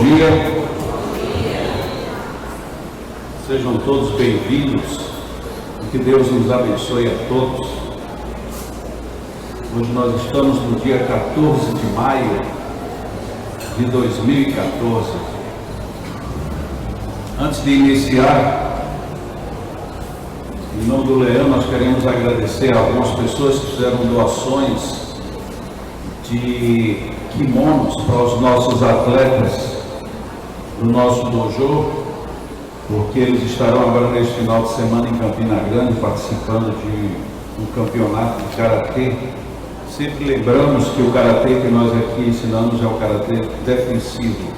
dia. Sejam todos bem-vindos e que Deus nos abençoe a todos. Hoje nós estamos no dia 14 de maio de 2014. Antes de iniciar, em nome do Leão, nós queremos agradecer a algumas pessoas que fizeram doações de kimonos para os nossos atletas do nosso dojo, porque eles estarão agora neste final de semana em Campina Grande participando de um campeonato de karatê. Sempre lembramos que o karatê que nós aqui ensinamos é o karatê defensivo,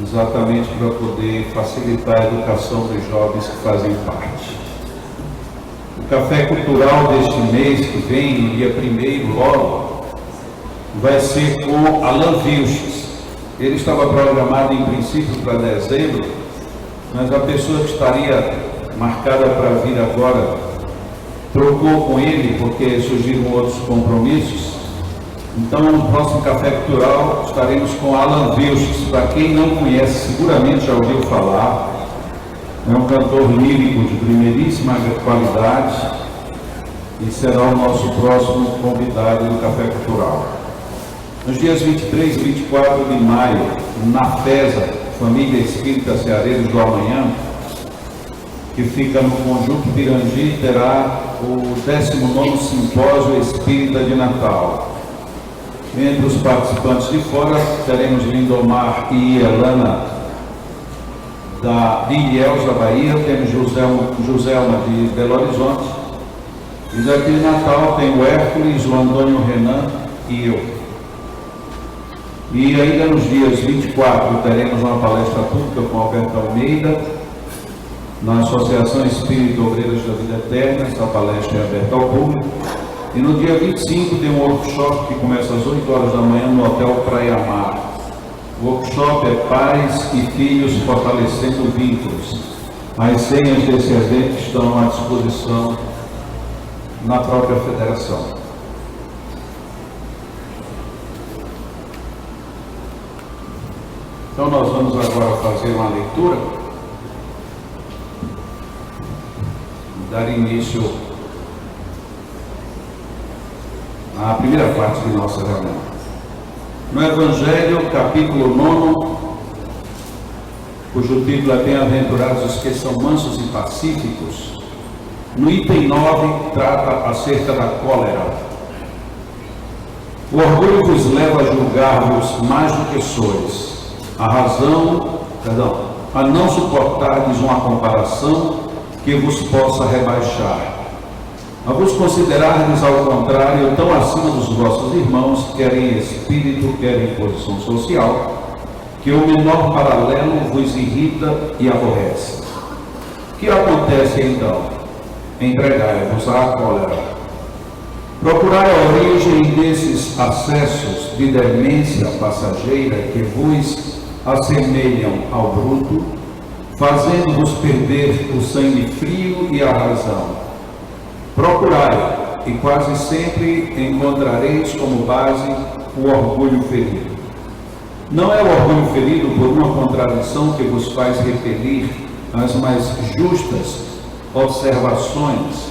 exatamente para poder facilitar a educação dos jovens que fazem parte. O café cultural deste mês que vem, no dia 1º, logo, vai ser com Alan Vilches. Ele estava programado em princípio para dezembro, mas a pessoa que estaria marcada para vir agora trocou com ele porque surgiram outros compromissos. Então, no próximo Café Cultural estaremos com Alan Vilches. Para quem não conhece, seguramente já ouviu falar. É um cantor lírico de primeiríssima qualidade e será o nosso próximo convidado do Café Cultural. Nos dias 23 e 24 de maio, na FESA, Família Espírita Ceareiros do Amanhã, que fica no Conjunto Pirangi, terá o 19º Simpósio Espírita de Natal. Entre os participantes de fora, teremos Lindomar e Elana de Ilhéus, da Bahia, temos Joselma de Belo Horizonte, e daqui de Natal tem o Hércules, o Antônio Renan e eu. E ainda nos dias 24 teremos uma palestra pública com Alberto Almeida, na Associação Espírita Obreiras da Vida Eterna. Essa palestra é aberta ao público. E no dia 25 tem um workshop que começa às 8 horas da manhã no Hotel Praia Mar. O workshop é Pais e Filhos Fortalecendo Vínculos. As senhas desse evento estão à disposição na própria federação. Então nós vamos agora fazer uma leitura, dar início à primeira parte de nossa reunião. No Evangelho, capítulo 9, cujo título é Bem-aventurados os que são mansos e pacíficos, no item 9 trata acerca da cólera. O orgulho vos leva a julgar-vos mais do que sois. A não suportardes uma comparação que vos possa rebaixar, a vos considerardes ao contrário tão acima dos vossos irmãos, quer em espírito, quer em posição social, que o menor paralelo vos irrita e aborrece. O que acontece então? Entregai-vos à cólera. Procurai a origem desses acessos de demência passageira que vos assemelham ao bruto, fazendo-vos perder o sangue frio e a razão. Procurai, e quase sempre encontrareis como base o orgulho ferido. Não é o orgulho ferido por uma contradição que vos faz repelir as mais justas observações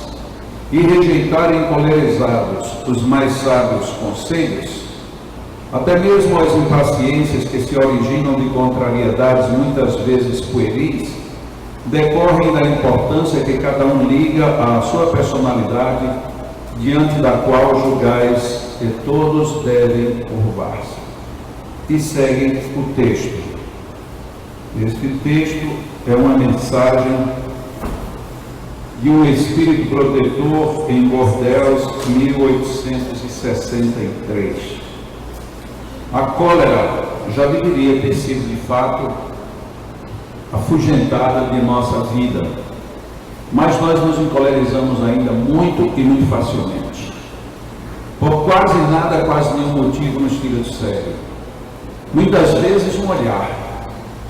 e rejeitar encolerizados os mais sábios conselhos. Até mesmo as impaciências que se originam de contrariedades muitas vezes pueris, decorrem da importância que cada um liga à sua personalidade, diante da qual julgais que todos devem curvar-se. E segue o texto. Este texto é uma mensagem de um espírito protetor em Bordeaux, 1863. A cólera já deveria ter sido, de fato, afugentada de nossa vida, mas nós nos encolerizamos ainda muito e muito facilmente. Por quase nada, quase nenhum motivo nos tira do sério. Muitas vezes um olhar.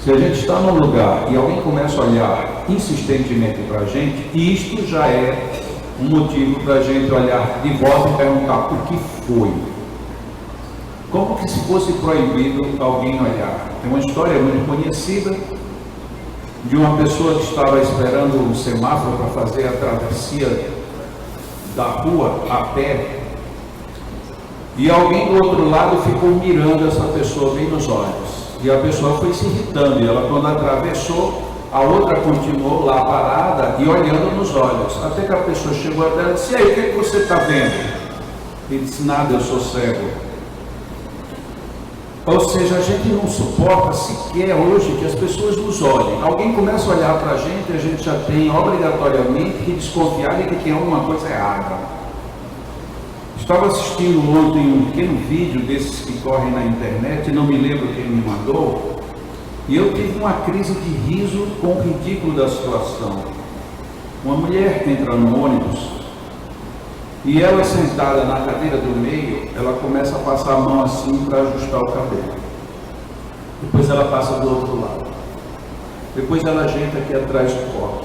Se a gente está num lugar e alguém começa a olhar insistentemente para a gente, isto já é um motivo para a gente olhar de volta e perguntar o que foi. como que se fosse proibido alguém olhar. Tem uma história muito conhecida de uma pessoa que estava esperando um semáforo para fazer a travessia da rua a pé, e alguém do outro lado ficou mirando essa pessoa bem nos olhos, e a pessoa foi se irritando, e ela, quando atravessou, a outra continuou lá parada e olhando nos olhos, até que a pessoa chegou até ela e disse: e aí, o que você está vendo? Ele disse: nada, eu sou cego. Ou seja, a gente não suporta sequer hoje que as pessoas nos olhem. Alguém começa a olhar para a gente já tem obrigatoriamente que desconfiar de que tem alguma coisa errada. Estava assistindo ontem um pequeno vídeo desses que correm na internet, não me lembro quem me mandou, e eu tive uma crise de riso com o ridículo da situação. Uma mulher entra no ônibus e ela, sentada na cadeira do meio, ela começa a passar a mão assim para ajustar o cabelo. Depois ela passa do outro lado. Depois ela ajeita aqui atrás do corpo.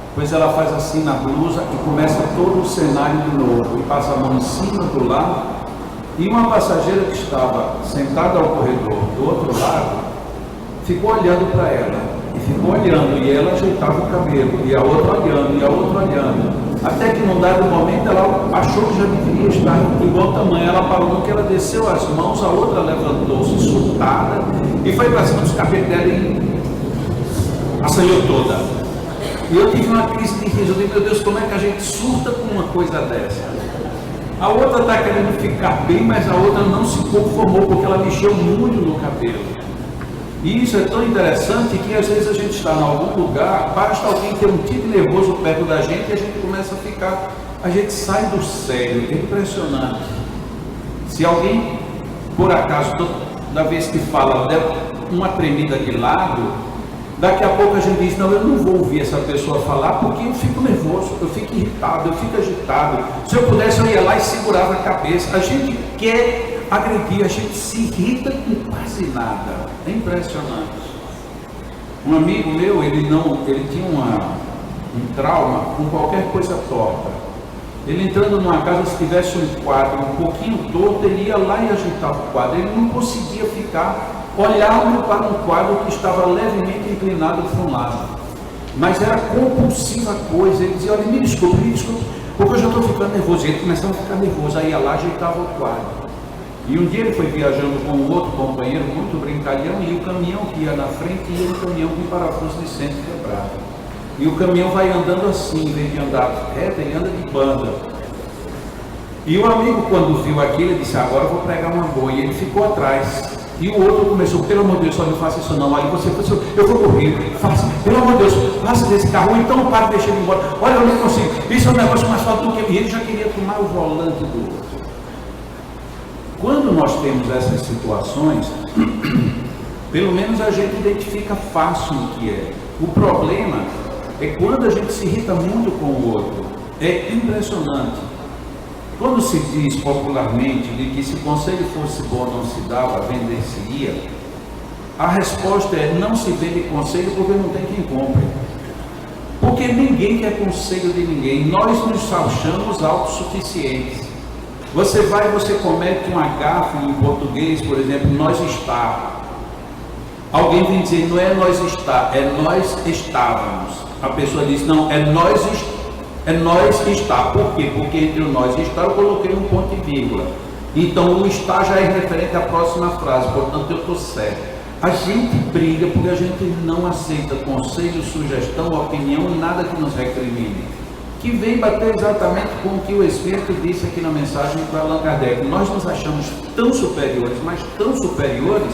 Depois ela faz assim na blusa e começa todo o cenário de novo. E passa a mão em cima do lado. E uma passageira que estava sentada ao corredor do outro lado ficou olhando para ela. E ficou olhando. E ela ajeitava o cabelo. E a outra olhando. E a outra olhando. Até que num dado momento ela achou que já deveria estar igual tamanho. Ela parou, no que ela desceu as mãos, a outra levantou-se surtada e foi para cima dos cabelos dela e assanhou toda. E eu tive uma crise de riso. Eu disse: meu Deus, como é que a gente surta com uma coisa dessa? A outra está querendo ficar bem, mas a outra não se conformou porque ela mexeu muito no cabelo. E isso é tão interessante que às vezes a gente está em algum lugar, basta alguém ter um tique nervoso perto da gente e a gente começa a ficar, a gente sai do sério. É impressionante. Se alguém, por acaso, toda vez que fala, der uma tremida de lado, daqui a pouco a gente diz: não, eu não vou ouvir essa pessoa falar porque eu fico nervoso, eu fico irritado, eu fico agitado. Se eu pudesse, eu ia lá e segurava a cabeça. A gente quer agredir, a gente se irrita com quase nada. É impressionante. Um amigo meu, ele tinha um trauma com qualquer coisa torta. Ele, entrando numa casa, se tivesse um quadro um pouquinho torto, ele ia lá e ajeitava o quadro. Ele não conseguia ficar olhando para um quadro que estava levemente inclinado para um lado. Mas era compulsiva a coisa. Ele dizia: olha, me desculpe, porque eu já estou ficando nervoso. E ele começava a ficar nervoso, aí ia lá e ajeitava o quadro. E um dia ele foi viajando com um outro companheiro, muito brincalhão, e o caminhão que ia na frente ia um caminhão com parafuso de centro quebrado. E o caminhão vai andando assim, em vez de andar reto, ele anda de banda. E o amigo, quando viu aquilo, ele disse: agora eu vou pregar uma boa. E ele ficou atrás. E o outro começou: pelo amor de Deus, só não faça isso não. Aí você falou: eu vou morrer, faça, pelo amor de Deus, faça desse carro, ou então para, deixa ele embora. Olha, eu não consigo, isso é um negócio mais forte do que. E ele já queria tomar o volante do outro. Quando nós temos essas situações, pelo menos a gente identifica fácil o que é. O problema é quando a gente se irrita muito com o outro. É impressionante. Quando se diz popularmente de que se o conselho fosse bom não se dava, vender-se-ia, a resposta é: não se vende conselho porque não tem quem compre. Porque ninguém quer conselho de ninguém. Nós nos achamos autossuficientes. Você vai, você comete uma gafe em português, por exemplo, nós está. Alguém vem dizer: não é nós está, é nós estávamos. A pessoa diz: não, é nós está. Por quê? Porque entre o nós e está eu coloquei um ponto e vírgula. Então o está já é referente à próxima frase, portanto eu estou certo. A gente briga porque a gente não aceita conselho, sugestão, opinião e nada que nos recrimine. Que vem bater exatamente com o que o Espírito disse aqui na mensagem para Allan Kardec. Nós nos achamos tão superiores, mas tão superiores,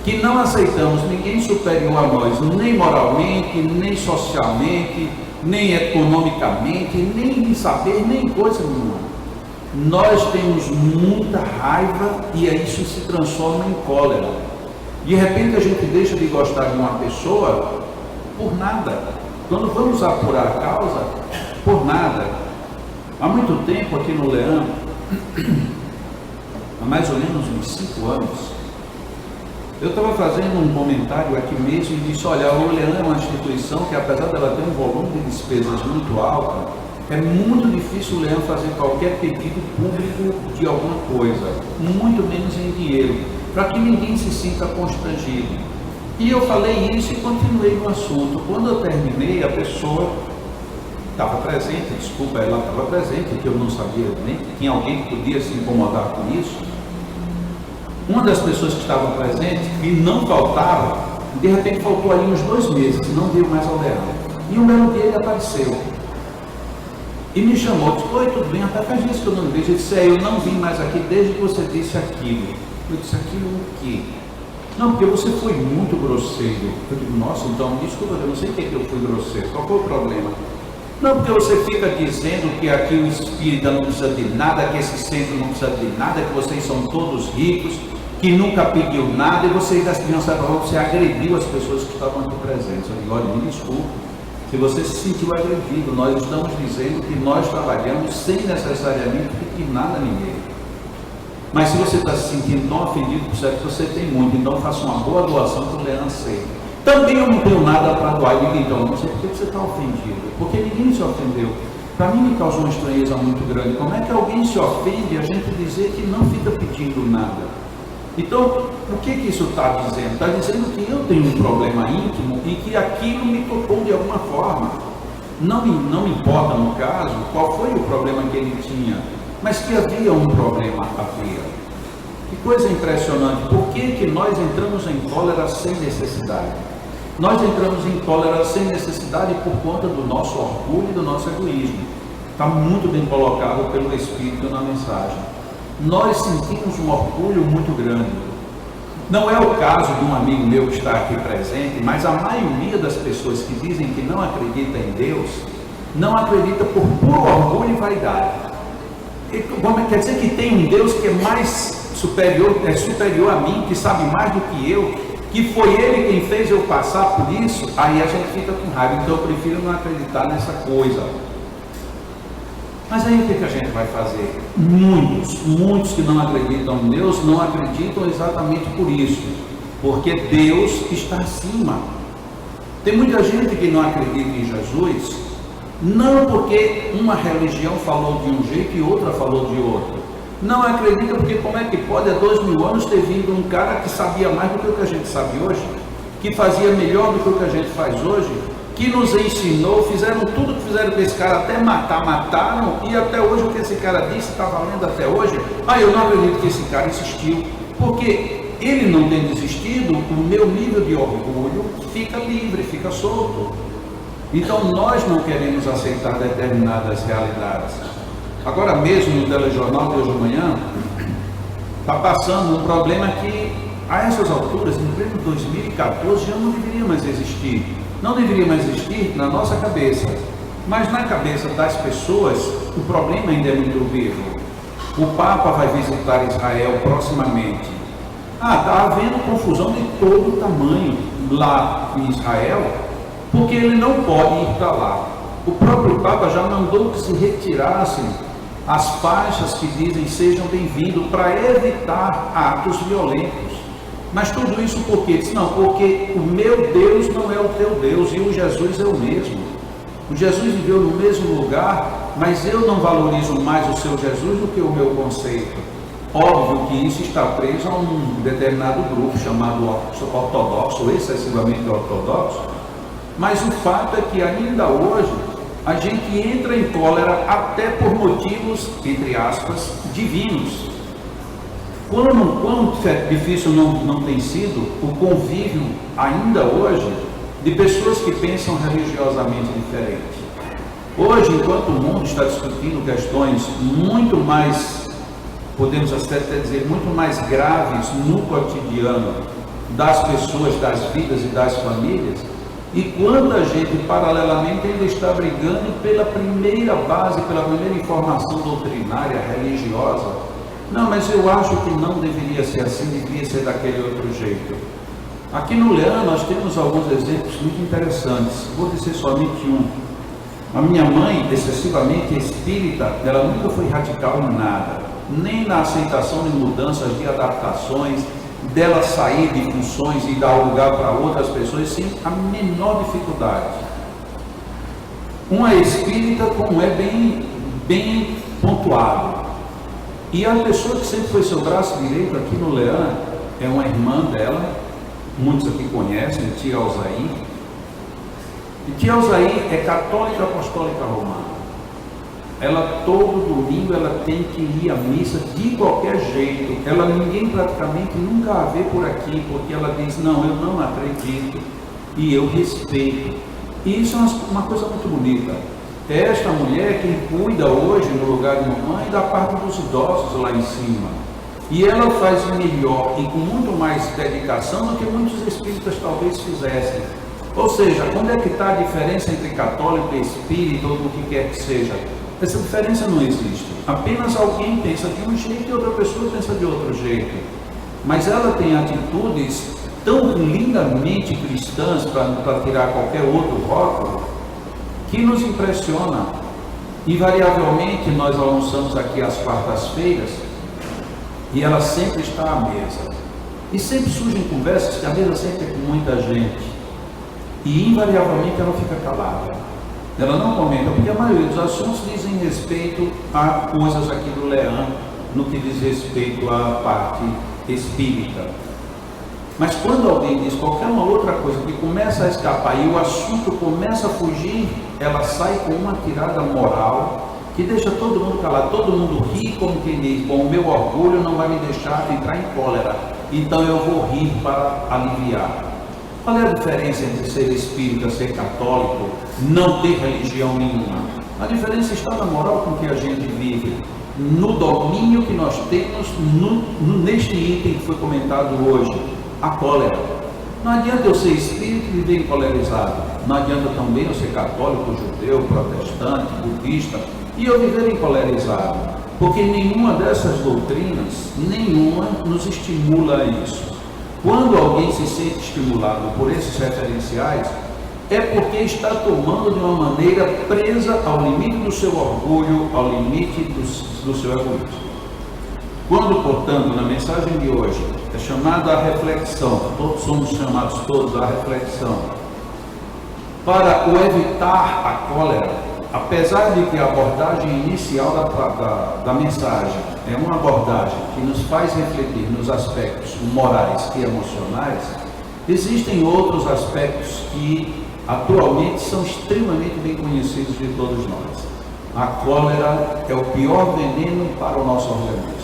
que não aceitamos ninguém superior a nós, nem moralmente, nem socialmente, nem economicamente, nem em saber, nem coisa nenhuma. Nós temos muita raiva e isso se transforma em cólera. De repente a gente deixa de gostar de uma pessoa por nada. Quando vamos apurar a causa, por nada. Há muito tempo aqui no Leão, há mais ou menos uns 5 anos, eu estava fazendo um comentário aqui mesmo e disse: olha, o Leão é uma instituição que, apesar dela ter um volume de despesas muito alto, É muito difícil o Leão fazer qualquer pedido público de alguma coisa, muito menos em dinheiro, para que ninguém se sinta constrangido. E eu falei isso e continuei no assunto. Quando eu terminei, a pessoa estava presente, desculpa, ela estava presente, que eu não sabia nem que tinha alguém que podia se incomodar com isso. Uma das pessoas que estavam presentes, e não faltava, de repente faltou ali uns 2 meses, não veio mais ao Leão. E um belo dia ele apareceu. E me chamou, disse: oi, tudo bem? Até faz isso que eu não vejo. Ele disse: eu não vim mais aqui desde que você disse aquilo. Eu disse: aquilo o quê? Não, porque você foi muito grosseiro. Eu digo: nossa, então desculpa, eu não sei o que é que eu fui grosseiro. Qual foi o problema? Não, porque você fica dizendo que aqui o espírita não precisa de nada, que esse centro não precisa de nada, que vocês são todos ricos, que nunca pediu nada, e você ainda você agrediu as pessoas que estavam aqui presentes. Eu digo: olha, me desculpe. Se você se sentiu agredido, nós estamos dizendo que nós trabalhamos sem necessariamente pedir nada a ninguém. Mas se você está se sentindo tão ofendido, percebe que você tem muito, então faça uma boa doação para o Leão aceita. Também eu não tenho nada para doar. E então, não sei por que você está ofendido, porque ninguém se ofendeu. Para mim me causou uma estranheza muito grande. Como é que alguém se ofende e a gente dizer que não fica pedindo nada? Então, o que isso está dizendo? Está dizendo que eu tenho um problema íntimo e que aquilo me tocou de alguma forma. Não me importa, no caso, qual foi o problema que ele tinha, mas que havia um problema a ver. Que coisa impressionante. Por que nós entramos em cólera sem necessidade? Nós entramos em cólera sem necessidade por conta do nosso orgulho e do nosso egoísmo. Está muito bem colocado pelo Espírito na mensagem. Nós sentimos um orgulho muito grande. Não é o caso de um amigo meu que está aqui presente, mas a maioria das pessoas que dizem que não acredita em Deus, não acredita por puro orgulho e vaidade. Quer dizer que tem um Deus que é mais superior a mim, que sabe mais do que eu, que foi Ele quem fez eu passar por isso. Aí a gente fica com raiva. Então eu prefiro não acreditar nessa coisa. Mas aí o que a gente vai fazer? Muitos que não acreditam em Deus não acreditam exatamente por isso, porque Deus está acima. Tem muita gente que não acredita em Jesus, não porque uma religião falou de um jeito e outra falou de outro. Não acredita porque como é que pode há 2000 anos ter vindo um cara que sabia mais do que o que a gente sabe hoje, que fazia melhor do que o que a gente faz hoje, que nos ensinou, fizeram tudo que fizeram com esse cara, até mataram, e até hoje o que esse cara disse está valendo até hoje. Eu não acredito que esse cara existiu, porque ele não tem desistido, o meu nível de orgulho fica livre, fica solto. Então nós não queremos aceitar determinadas realidades. Agora mesmo no telejornal de hoje de manhã, está passando um problema que a essas alturas, em pleno 2014, já não deveria mais existir. Não deveria mais existir na nossa cabeça, mas na cabeça das pessoas, o problema ainda é muito vivo. O Papa vai visitar Israel proximamente. Está havendo confusão de todo tamanho lá em Israel, porque ele não pode ir para lá. O próprio Papa já mandou que se retirassem as faixas que dizem sejam bem-vindos para evitar atos violentos. Mas tudo isso por quê? Não, porque o meu Deus não é o teu Deus e o Jesus é o mesmo. O Jesus viveu no mesmo lugar, mas eu não valorizo mais o seu Jesus do que o meu conceito. Óbvio que isso está preso a um determinado grupo chamado ortodoxo, excessivamente ortodoxo, mas o fato é que ainda hoje a gente entra em cólera até por motivos, entre aspas, divinos. Quão difícil não tem sido o convívio, ainda hoje, de pessoas que pensam religiosamente diferente. Hoje, enquanto o mundo está discutindo questões muito mais, podemos até dizer, muito mais graves no cotidiano das pessoas, das vidas e das famílias, e quanta gente, paralelamente, ainda está brigando pela primeira base, pela primeira informação doutrinária, religiosa. Não, mas eu acho que não deveria ser assim, deveria ser daquele outro jeito. Aqui no Leão nós temos alguns exemplos muito interessantes, vou dizer somente um. A minha mãe, excessivamente espírita, ela nunca foi radical em nada, nem na aceitação de mudanças, de adaptações, dela sair de funções e dar lugar para outras pessoas sem a menor dificuldade. um é espírita, como é bem pontuado. E a pessoa que sempre foi seu braço direito aqui no Leão é uma irmã dela, muitos aqui conhecem, tia Alzaí. E tia Alzaí é católica apostólica romana. Ela todo domingo ela tem que ir à missa de qualquer jeito. Ninguém praticamente nunca a vê por aqui, porque ela diz, não, eu não acredito e eu respeito. E isso é uma coisa muito bonita. É esta mulher quem cuida hoje no lugar de mamãe da parte dos idosos lá em cima. E ela faz melhor e com muito mais dedicação do que muitos espíritas talvez fizessem. Ou seja, onde é que está a diferença entre católico e espírita ou do que quer que seja? Essa diferença não existe. Apenas alguém pensa de um jeito e outra pessoa pensa de outro jeito. Mas ela tem atitudes tão lindamente cristãs, para tirar qualquer outro rótulo, que nos impressiona. Invariavelmente nós almoçamos aqui às quartas-feiras e ela sempre está à mesa. E sempre surgem conversas que a mesa sempre é com muita gente. E invariavelmente ela fica calada. Ela não comenta, porque a maioria dos assuntos dizem respeito a coisas aqui do Leão, no que diz respeito à parte espírita. Mas quando alguém diz qualquer uma outra coisa que começa a escapar e o assunto começa a fugir, ela sai com uma tirada moral que deixa todo mundo calado, todo mundo ri, como quem diz, bom, o meu orgulho não vai me deixar entrar em cólera, então eu vou rir para aliviar. Qual é a diferença entre ser espírita, ser católico, não ter religião nenhuma? A diferença está na moral com que a gente vive, no domínio que nós temos neste item que foi comentado hoje, a cólera. Não adianta eu ser espírita e viver encolerizado. Não adianta também eu ser católico, judeu, protestante, budista e eu viver encolerizado. Porque nenhuma dessas doutrinas, nenhuma nos estimula a isso. Quando alguém se sente estimulado por esses referenciais, é porque está tomando de uma maneira presa ao limite do seu orgulho, ao limite do seu egoísmo. Quando, portanto, na mensagem de hoje é chamada a reflexão, todos somos chamados todos à reflexão, para o evitar a cólera, apesar de que a abordagem inicial da mensagem é uma abordagem que nos faz refletir nos aspectos morais e emocionais, existem outros aspectos que atualmente são extremamente bem conhecidos de todos nós. A cólera é o pior veneno para o nosso organismo.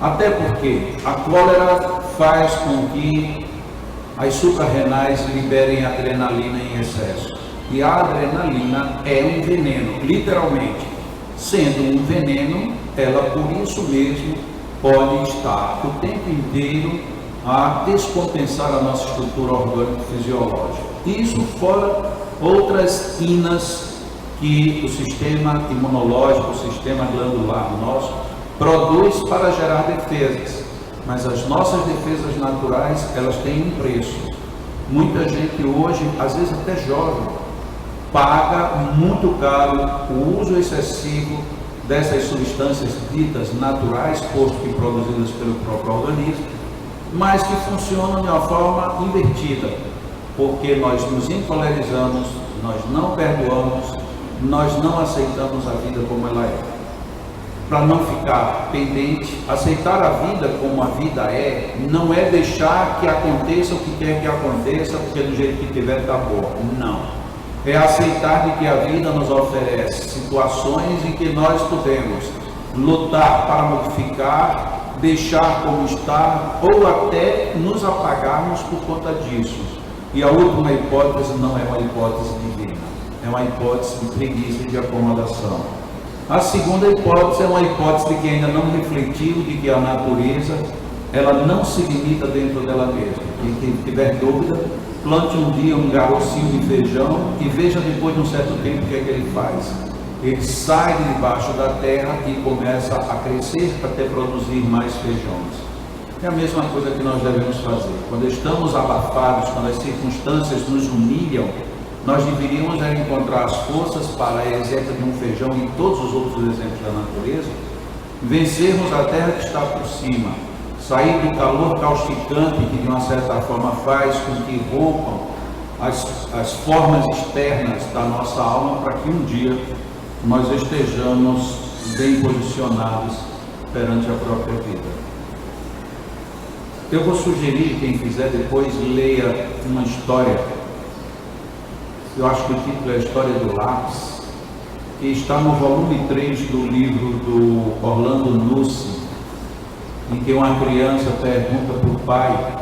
Até porque a cólera faz com que as suprarrenais liberem adrenalina em excesso. E a adrenalina é um veneno, literalmente. Sendo um veneno, ela por isso mesmo pode estar o tempo inteiro a descompensar a nossa estrutura orgânico-fisiológica. Isso fora outras inas que o sistema imunológico, o sistema glandular nosso, produz para gerar defesas. Mas as nossas defesas naturais, elas têm um preço. Muita gente hoje, às vezes até jovem, paga muito caro o uso excessivo dessas substâncias ditas naturais, posto que produzidas pelo próprio organismo, mas que funcionam de uma forma invertida, porque nós nos encolerizamos, nós não perdoamos, nós não aceitamos a vida como ela é. Para não ficar pendente, aceitar a vida como a vida é, não é deixar que aconteça o que quer que aconteça, porque do jeito que tiver está bom. Não. É aceitar de que a vida nos oferece situações em que nós podemos lutar para modificar, deixar como está, ou até nos apagarmos por conta disso. E a última hipótese não é uma hipótese divina, é uma hipótese de preguiça e de acomodação. A segunda hipótese é uma hipótese de que ainda não refletiu de que a natureza, ela não se limita dentro dela mesma. Quem tiver dúvida, plante um dia um garocinho de feijão e veja depois de um certo tempo o que é que ele faz. Ele sai de debaixo da terra e começa a crescer para até produzir mais feijões. É a mesma coisa que nós devemos fazer. Quando estamos abafados, quando as circunstâncias nos humilham, nós deveríamos encontrar as forças para, a exemplo de um feijão e todos os outros exemplos da natureza, vencermos a terra que está por cima, sair do calor causticante que de uma certa forma faz com que rompam as formas externas da nossa alma para que um dia nós estejamos bem posicionados perante a própria vida. Eu vou sugerir, quem quiser depois, leia uma história. Eu acho que o título é A História do Lápis, que está no volume 3 do livro do Orlando Nussi, em que uma criança pergunta para o pai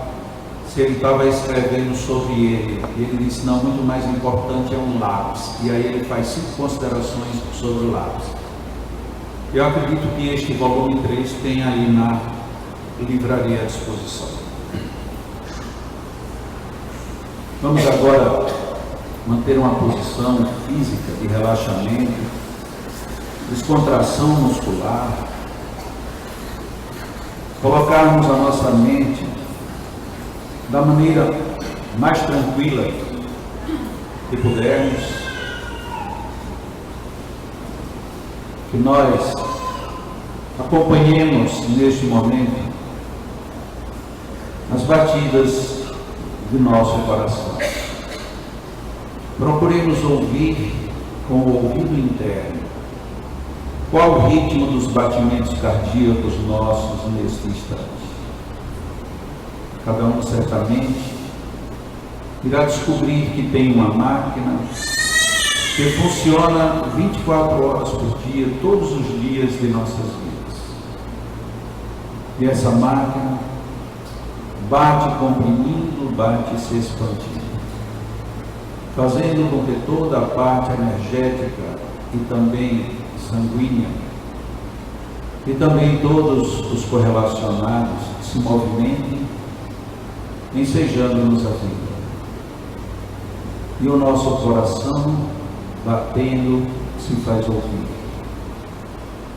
se ele estava escrevendo sobre ele. E ele disse, não, muito mais importante é um lápis. E aí ele faz 5 considerações sobre o lápis. Eu acredito que este volume 3 tem aí na livraria à disposição. Vamos agora manter uma posição física de relaxamento, descontração muscular, colocarmos a nossa mente da maneira mais tranquila que pudermos, que nós acompanhemos neste momento as batidas do nosso coração. Procuremos ouvir com o ouvido interno qual o ritmo dos batimentos cardíacos nossos neste instante. Cada um certamente irá descobrir que tem uma máquina que funciona 24 horas por dia, todos os dias de nossas vidas. E essa máquina bate comprimindo, bate se expandindo, fazendo com que toda a parte energética e também sanguínea, e também todos os correlacionados se movimentem, ensejando-nos a vida. E o nosso coração, batendo, se faz ouvir.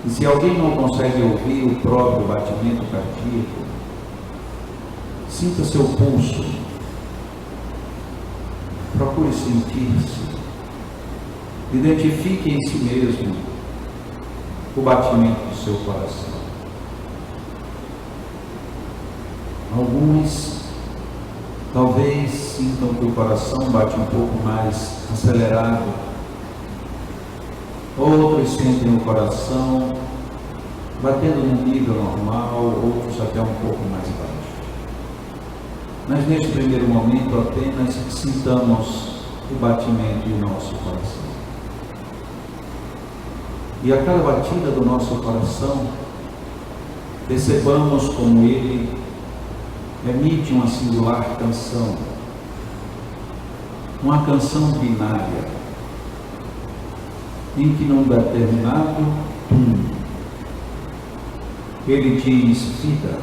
E se alguém não consegue ouvir o próprio batimento cardíaco, sinta seu pulso, procure sentir-se, identifique em si mesmo o batimento do seu coração. Alguns talvez sintam que o coração bate um pouco mais acelerado, outros sentem o coração batendo no nível normal, outros até um pouco mais baixo. Mas neste primeiro momento apenas sintamos o batimento do nosso coração. E a cada batida do nosso coração, percebamos como ele emite uma singular canção, uma canção binária, em que num determinado tum, ele diz vida,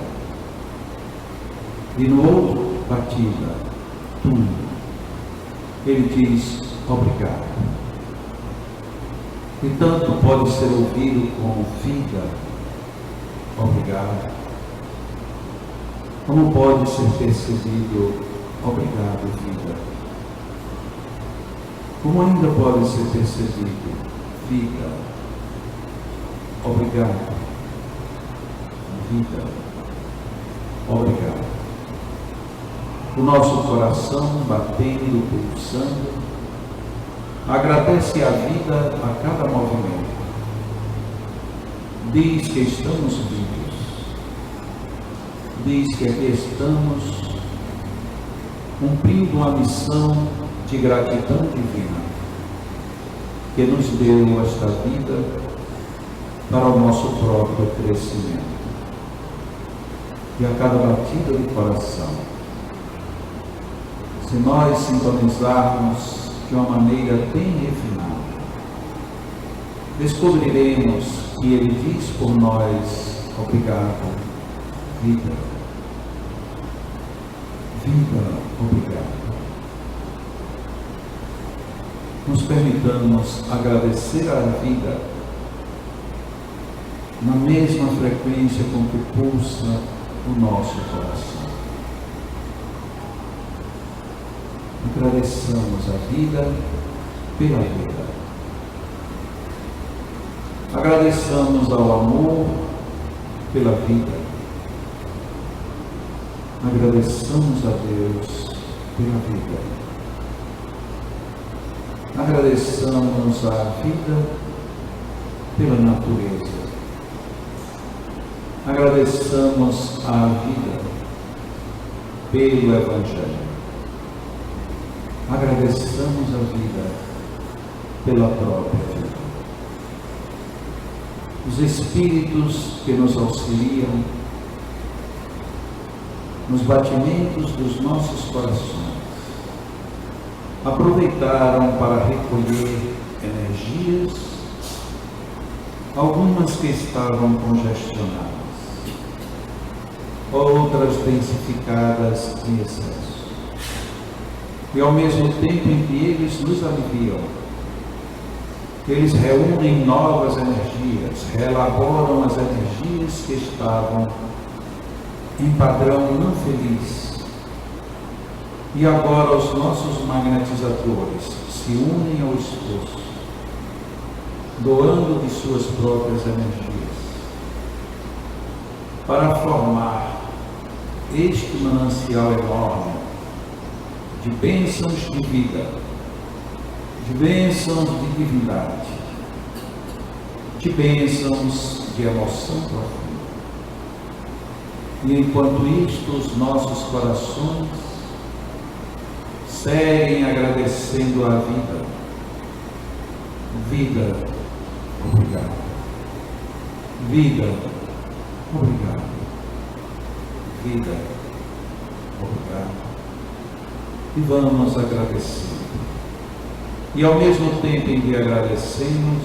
e no outro batida, tum, ele diz obrigado. E tanto pode ser ouvido como vida, obrigado, como pode ser percebido obrigado, vida, como ainda pode ser percebido vida, obrigado, vida, obrigado. O nosso coração batendo, pulsando, agradece a vida a cada movimento. Diz que estamos vivos. Diz que aqui estamos cumprindo uma missão de gratidão divina que nos deu esta vida para o nosso próprio crescimento. E a cada batida do coração, se nós sintonizarmos de uma maneira bem refinada, descobriremos que ele diz por nós obrigado, vida, vida, obrigado. Nos permitamos agradecer a vida na mesma frequência com que pulsa o nosso coração. Agradeçamos a vida pela vida. Agradeçamos ao amor pela vida. Agradeçamos a Deus pela vida. Agradeçamos a vida pela natureza. Agradeçamos a vida pelo Evangelho. Agradeçamos a vida pela própria vida. Os Espíritos que nos auxiliam nos batimentos dos nossos corações aproveitaram para recolher energias, algumas que estavam congestionadas, outras densificadas em excesso. E ao mesmo tempo em que eles nos aliviam, eles reúnem novas energias, reelaboram as energias que estavam em padrão não feliz. E agora os nossos magnetizadores se unem ao esforço, doando de suas próprias energias, para formar este manancial enorme de bênçãos de vida, de bênçãos de divindade, de bênçãos de emoção profunda. E enquanto isto, os nossos corações seguem agradecendo a vida. Vida, obrigado. Vida, obrigado. Vida, obrigado. E vamos agradecer. E ao mesmo tempo em que agradecemos,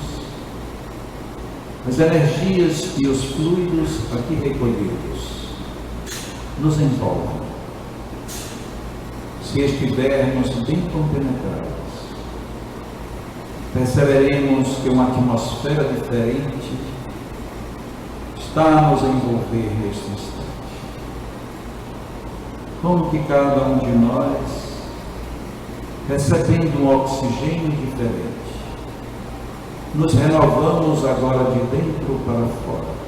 as energias e os fluidos aqui recolhidos nos envolvem. Se estivermos bem compenetrados, perceberemos que uma atmosfera diferente está a nos envolver neste instante. Como que cada um de nós, recebendo um oxigênio diferente, nos renovamos agora de dentro para fora,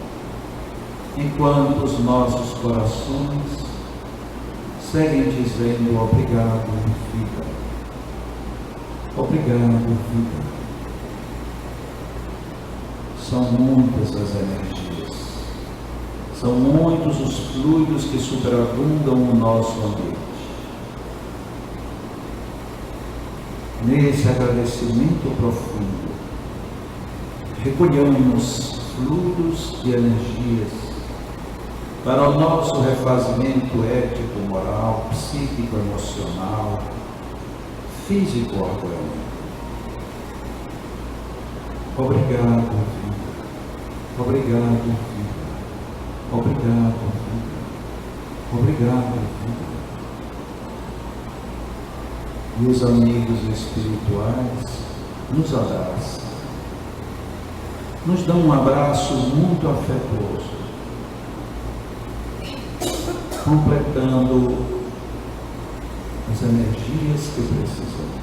enquanto os nossos corações seguem dizendo obrigado, vida. Obrigado, vida. São muitas as energias, são muitos os fluidos que superabundam o nosso ambiente. Nesse agradecimento profundo, recolhamos fluidos e energias para o nosso refazimento ético, moral, psíquico, emocional, físico, orgânico. Obrigado, vida. Obrigado, vida. Obrigado, vida. Obrigado, vida. E os amigos espirituais nos abraçam, nos dão um abraço muito afetuoso, completando as energias que precisamos.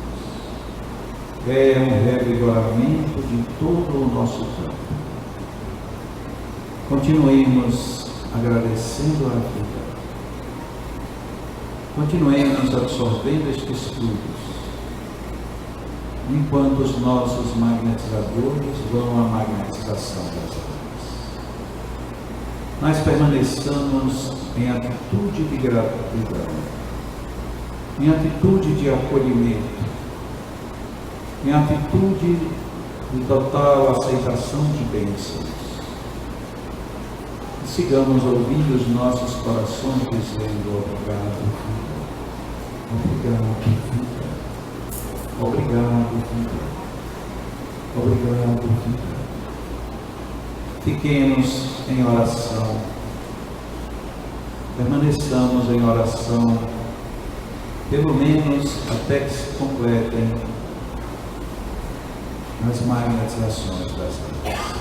É um revigoramento de todo o nosso corpo. Continuemos agradecendo a vida. Continuemos absorvendo estes fluidos, enquanto os nossos magnetizadores vão à magnetização das almas. Nós permaneçamos em atitude de gratidão, em atitude de acolhimento, em atitude de total aceitação de bênçãos. E sigamos ouvindo os nossos corações dizendo obrigado, vida. Obrigado, vida. Obrigado, vida. Obrigado, vida. Fiquemos em oração. Permaneçamos em oração, pelo menos até que se completem as magnetizações das almas.